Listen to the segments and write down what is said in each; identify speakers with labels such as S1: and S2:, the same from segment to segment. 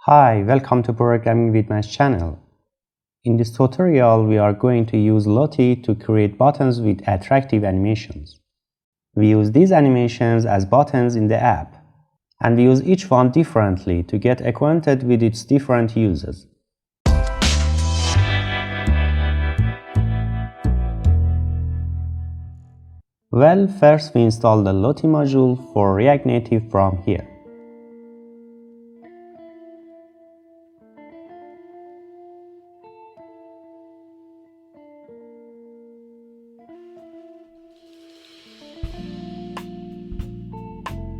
S1: Hi, welcome to Programming with Math channel. In this tutorial, we are going to use Lottie to create buttons with attractive animations. We use these animations as buttons in the app, and we use each one differently to get acquainted with its different uses. Well, first we install the Lottie module for React Native from here.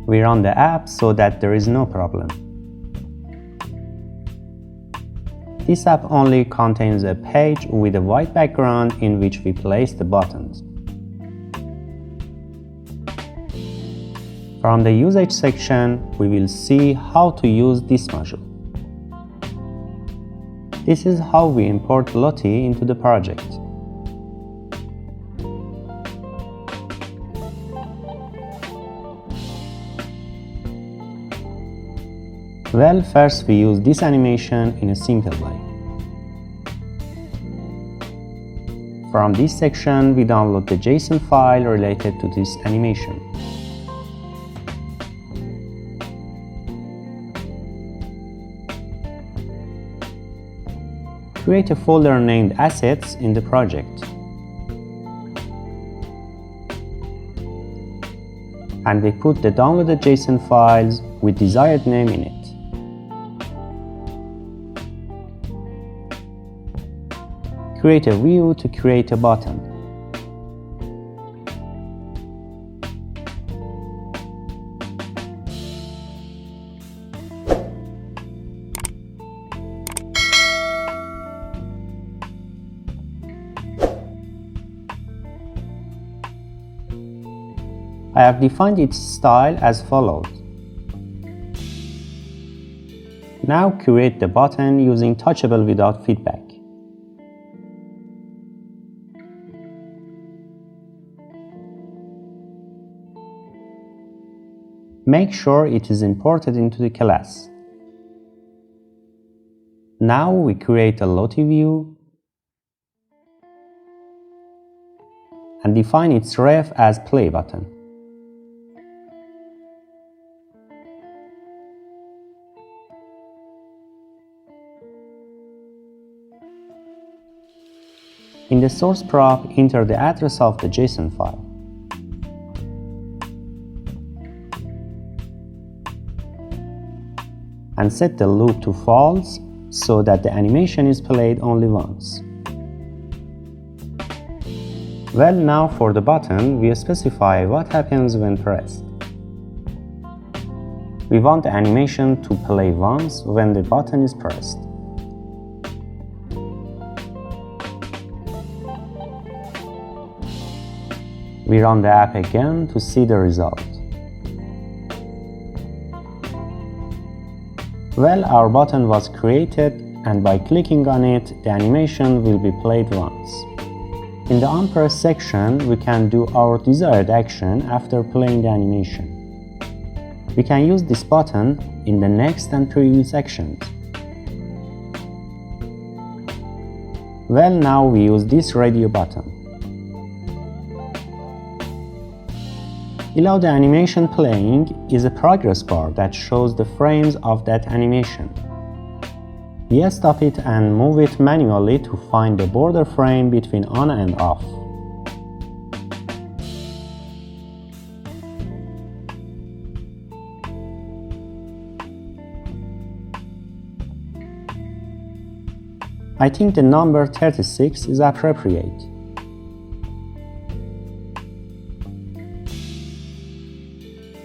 S1: We run the app so that there is no problem. This app only contains a page with a white background in which we place the buttons. From the usage section, we will see how to use this module. This is how we import Lottie into the project. Well, first we use this animation in a simple way. From this section, we download the JSON file related to this animation. Create a folder named Assets in the project. And we put the downloaded JSON files with desired name in it. Create a view to create a button. I have defined its style as follows. Now create the button using Touchable without feedback. Make sure it is imported into the class. Now we create a Lottie view and define its ref as play button. In the source prop, enter the address of the JSON file. And set the loop to false so that the animation is played only once. Well, now for the button, we specify what happens when pressed. We want the animation to play once when the button is pressed. We run the app again to see the result. Well, our button was created, and by clicking on it, the animation will be played once. In the onPress section, we can do our desired action after playing the animation. We can use this button in the next and previous actions. Well, now we use this radio button. Below the animation playing is a progress bar that shows the frames of that animation. We stop it and move it manually to find the border frame between on and off. I think the number 36 is appropriate.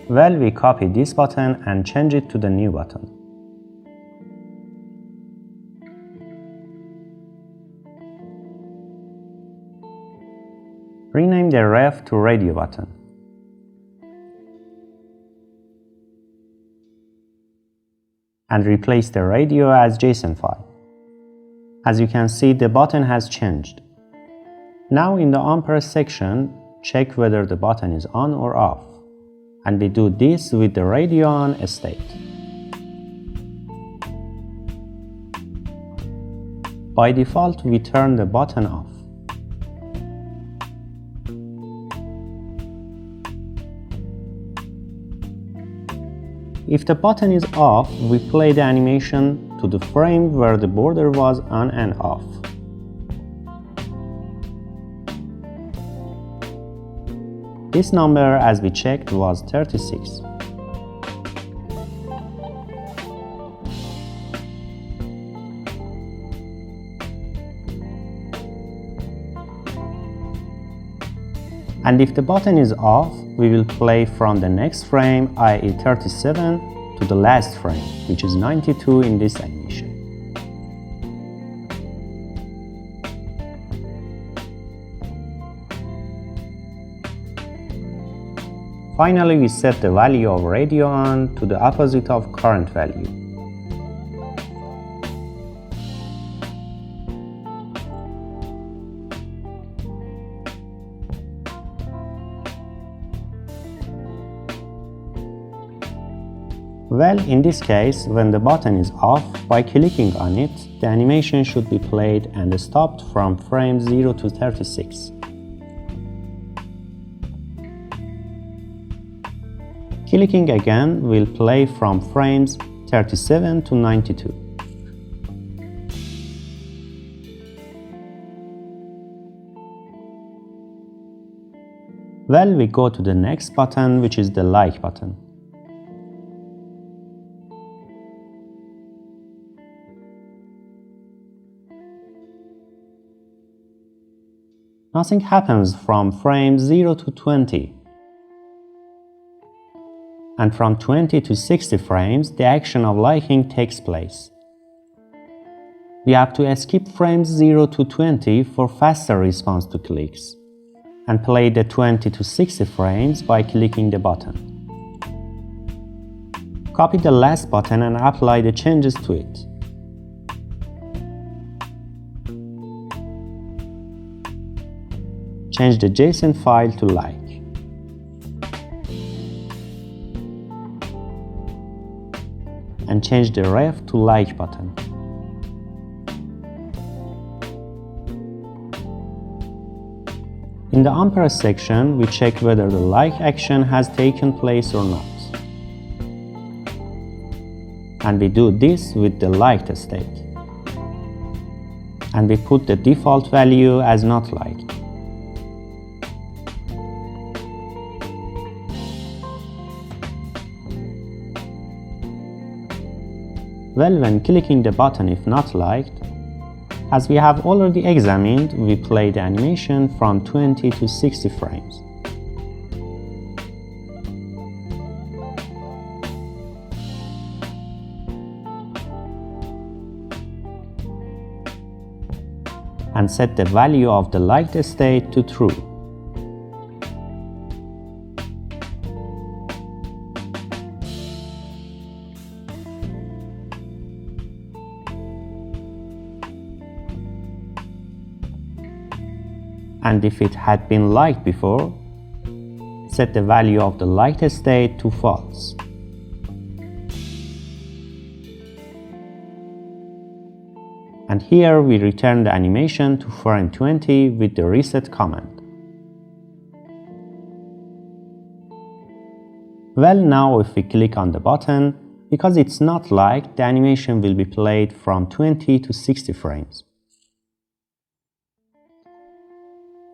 S1: Well, we copy this button and change it to the new button. Rename the ref to radio button. And replace the radio as JSON file. As you can see, the button has changed. Now in the onPress section, check whether the button is on or off. And we do this with the radio on state. By default, we turn the button off. If the button is off, we play the animation to the frame where the border was on and off. This number, as we checked, was 36. And if the button is off, we will play from the next frame, i.e. 37, to the last frame, which is 92 in this animation. Finally, we set the value of radio on to the opposite of current value. Well, in this case, when the button is off, by clicking on it, the animation should be played and stopped from frame 0 to 36. Clicking again will play from frames 37 to 92. Well, we go to the next button, which is the like button. Nothing happens from frame 0 to 20. And from 20 to 60 frames, the action of liking takes place. We have to skip frames 0 to 20 for faster response to clicks, and play the 20 to 60 frames by clicking the button. Copy the last button and apply the changes to it. Change the JSON file to like. And change the ref to like button. In the unpressed section, we check whether the like action has taken place or not. And we do this with the liked state. And we put the default value as not liked. Well, when clicking the button if not liked, as we have already examined, we play the animation from 20 to 60 frames. And set the value of the liked state to true. And if it had been liked before, set the value of the liked state to false. And here we return the animation to frame 20 with the reset command. Well, now if we click on the button, because it's not liked, the animation will be played from 20 to 60 frames.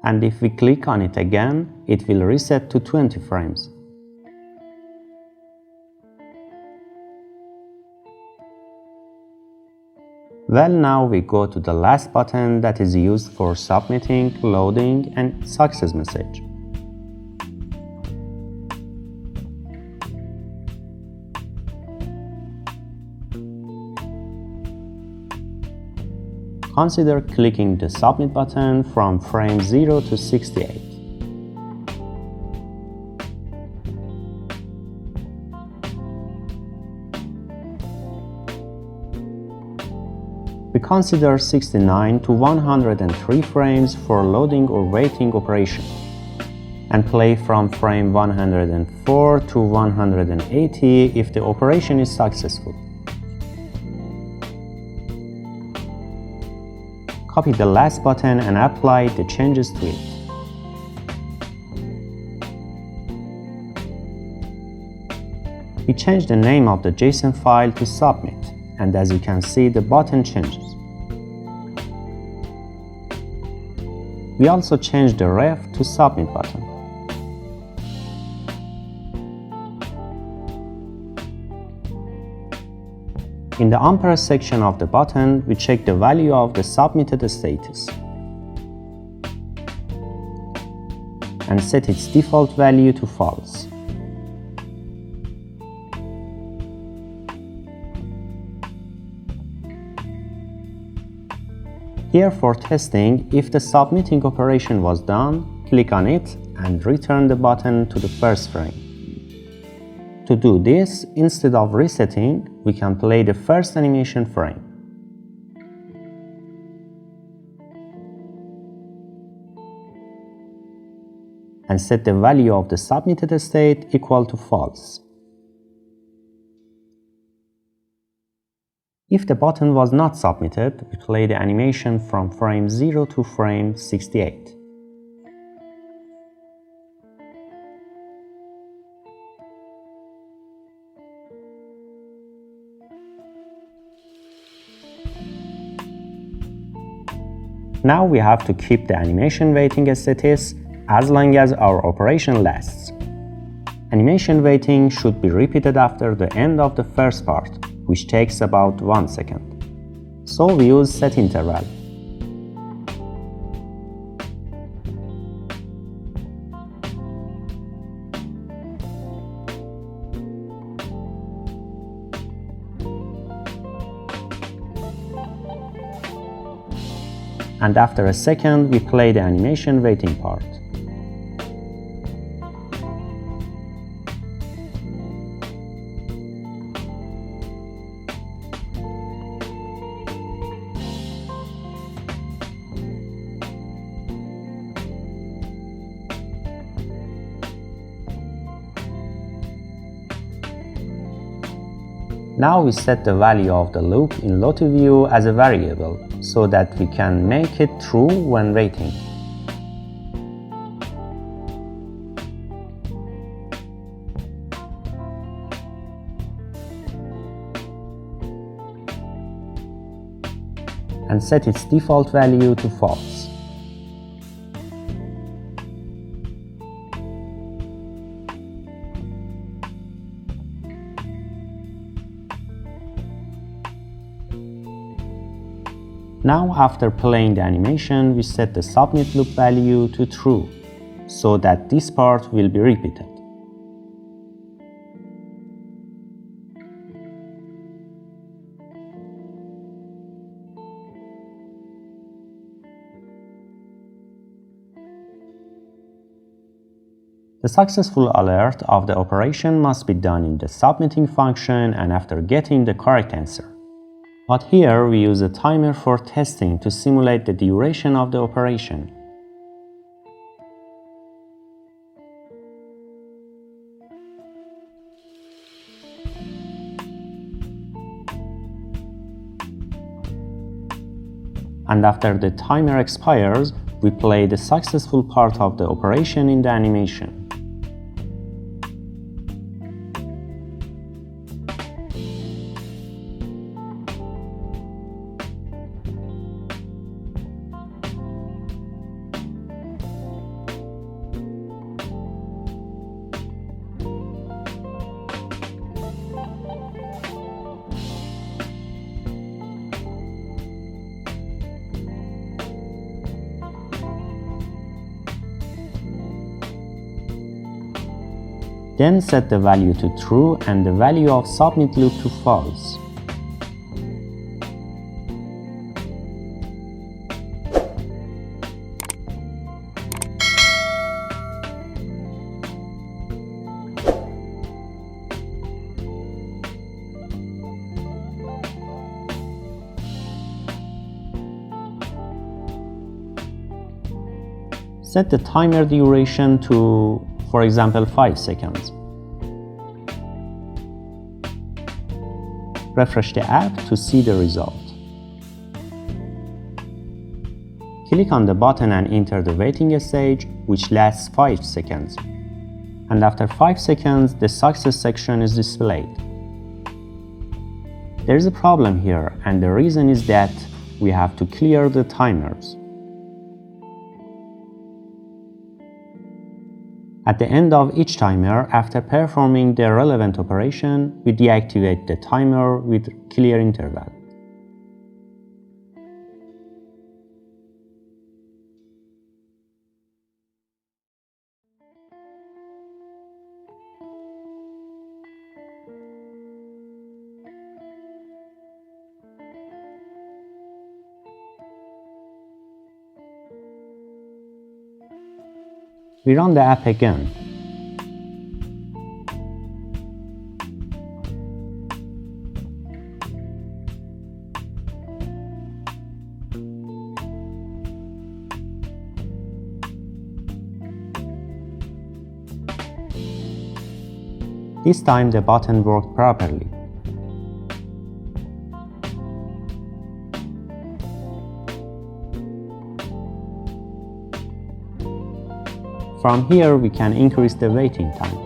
S1: And if we click on it again, it will reset to 20 frames. Well, now we go to the last button that is used for submitting, loading, and success message. Consider clicking the Submit button from frame 0 to 68. We consider 69 to 103 frames for loading or waiting operation, and play from frame 104 to 180 if the operation is successful. Copy the last button and apply the changes to it. We change the name of the JSON file to submit, and as you can see, the button changes. We also change the ref to submit button. In the Unpressed section of the button, we check the value of the submitted status and set its default value to false. Here for testing, if the submitting operation was done, click on it and return the button to the first frame. To do this, instead of resetting, we can play the first animation frame. And set the value of the submitted state equal to false. If the button was not submitted, we play the animation from frame 0 to frame 68. Now we have to keep the animation waiting status as long as our operation lasts. Animation waiting should be repeated after the end of the first part, which takes about 1 second. So we use setInterval. And after a second, we play the animation waiting part. Now we set the value of the loop in LotuView as a variable so that we can make it true when waiting. And set its default value to false. Now, after playing the animation, we set the submit loop value to true, so that this part will be repeated. The successful alert of the operation must be done in the submitting function and after getting the correct answer. But here we use a timer for testing to simulate the duration of the operation. And after the timer expires, we play the successful part of the operation in the animation. Then set the value to true and the value of submit loop to false. Set the timer duration to, for example, 5 seconds. Refresh the app to see the result. Click on the button and enter the waiting stage, which lasts 5 seconds. And after 5 seconds, the success section is displayed. There is a problem here, and the reason is that we have to clear the timers. At the end of each timer, after performing the relevant operation, we deactivate the timer with clear interval. We run the app again. This time the button worked properly. From here, we can increase the waiting time.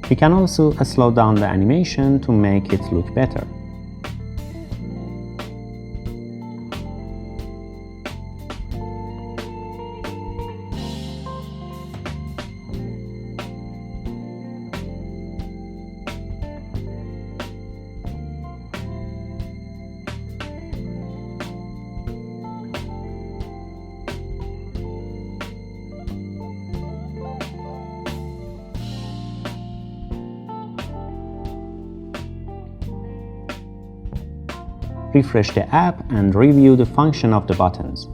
S1: We can also slow down the animation to make it look better. Refresh the app and review the function of the buttons.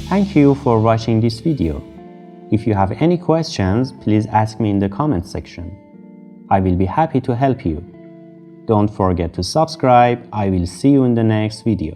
S1: Thank you for watching this video. If you have any questions, please ask me in the comment section. I will be happy to help you. Don't forget to subscribe. I will see you in the next video.